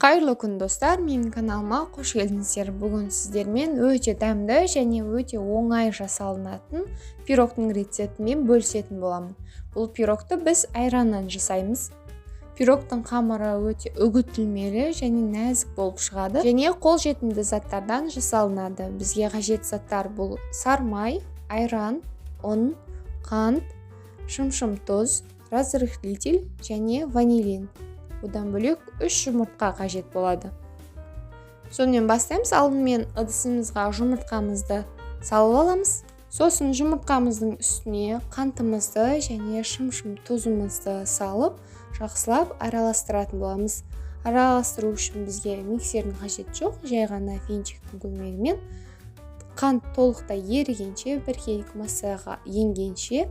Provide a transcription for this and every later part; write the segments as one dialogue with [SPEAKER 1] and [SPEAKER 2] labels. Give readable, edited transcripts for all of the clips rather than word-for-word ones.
[SPEAKER 1] Қайырлы күн достар, менің каналыма қош келдіңіздер. Бүгін сіздермен өте дәмді және өте оңай жасалынатын пирогтың рецептімен бөлісетін боламын. Бұл пирогты біз айраннан жасаймыз. Пирогтың қамыры өте үгітілмелі және нәзік болып шығады және қолжетімді заттардан жасалынады. Бізге қажет заттар бұл сармай, айран, ұн, қант, шымшым тұз, разрыхлитель және ванилин. Одан бөлек 3 жұмыртқа қажет болады. Сонымен бастаймыз. Алдымен ыдысымызға жұмыртқамызды салып аламыз. Сосын жұмыртқамыздың үстіне қантымызды және шымшым тұзымызды салып, жақсылап араластыратын боламыз. Араластыру үшін бізге миксердің қажет жоқ, жай ғана венчиктің көмегімен қант толықтай ерігенше, біркелкі массаға енгенше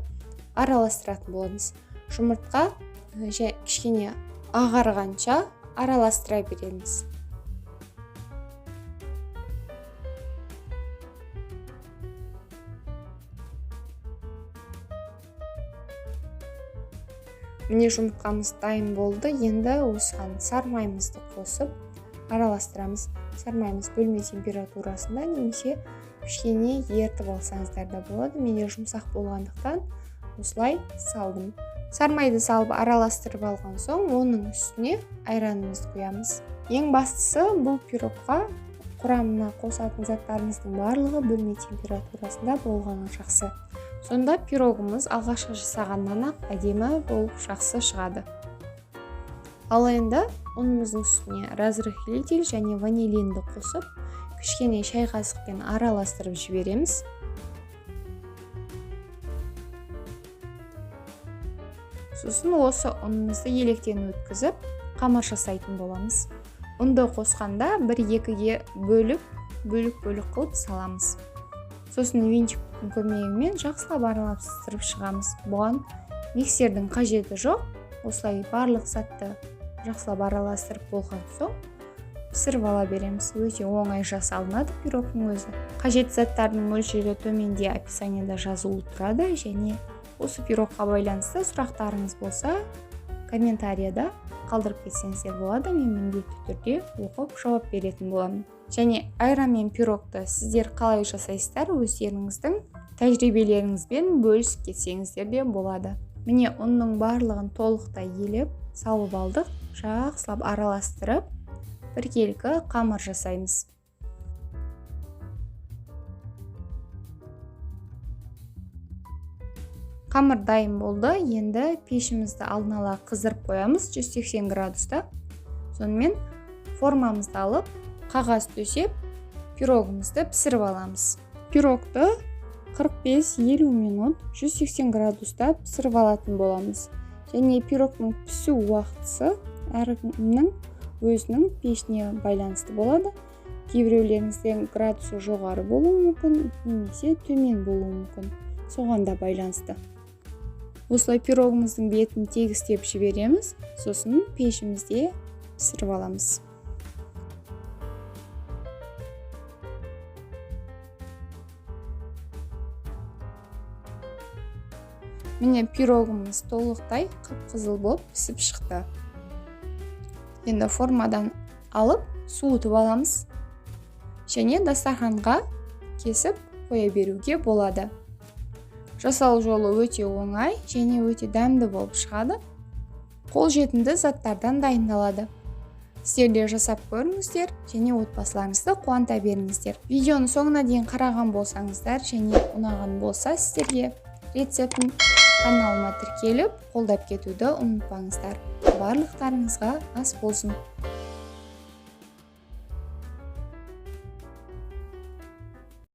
[SPEAKER 1] араластыратын боламыз. Жұмыртқа кішкене ағарғанша араластыра береміз. Міне жұмыртқамыз дайын болды. Енді осыған сармайымызды қосып араластырамыз. Сармайымыз бөлме температурасында немесе кішкене ерітіп алсаңыздар да болады. Менде жұмсақ болғандықтан осылай салдым. Сармайды салып араластырып алған соң, оның үстіне айранымызды құямыз. Ең бастысы бұл пирогқа құрамына қосатын заттарымыздың барлығы бөлме температурасында болғаны жақсы. Сонда пирогымыз алғашқы жасағаннан ақ әдемі болып жақсы шығады. Ал енді ұнымыздың үстіне разрыхлитель және ванилинді қосып, кішкене шай қасықпен араластырып жібереміз. Сосын осы ұнымызды електен өткізіп, қамыр жасайтын боламыз. Ұнды қосқанда 1-2-ге бөлік қылып саламыз. Сосын венчиктің көмегімен жақсылап араластырып шығамыз. Бұған миксердің қажеті жоқ. Осылай барлық затты жақсылап араластырып болған соң пісіріп ала береміз. Өте оңай жасалынады пирогтың өзі. Қажет заттардың мөлшері төменде описанияда жазылып тұрады және осы пирогқа байланысты сұрақтарыңыз болса, комментарияда қалдырып кетсеңіздер болады. Мен міндетті түрде оқып жауап беретін боламын. Және айран мен пирогты сіздер қалай жасайсыздар, өздеріңіздің тәжірибелеріңізбен бөлісіп кетсеңіздер де болады. Міне ұнның барлығын толықтай елеп салып алдық. Жақсылап араластырып, біркелкі қамыр жасаймыз. Қамыр дайын болды. Енді пешімізді алдын ала қыздырып қоямыз 180 градуста. Сонымен формамызды алып, қағаз төсеп, пирогымызды пісіріп аламыз. Пирогты 45-50 минут 180 градуста пісіріп алатын боламыз. Және пирогтың пісу уақытысы әркімнің өзінің пешіне байланысты болады. Кейбіреулеріңіздің градусы жоғары болуы мүмкін, немесе төмен болуы мүмкін. Соған да байланысты. Осылай пирогымыздың бетін тегістеп жібереміз, сосын пешімізде пісіріп аламыз. Міне пирогымыз толықтай қып-қызыл болып пісіп шықты. Енді формадан алып, суытып аламыз. Және дастарханға кесіп қоя беруге болады. Жасалу жолы өте оңай және өте дәмді болып шығады. Қолжетімді заттардан дайындалады. Сіздер де жасап көріңіздер және отбасыларыңызды қуанта беріңіздер. Видеоны соңына дейін қараған болсаңыздар және ұнаған болса сіздерге рецептін каналыма тіркеліп, қолдап кетуді ұмытпаңыздар. Барлықтарыңызға ас болсын.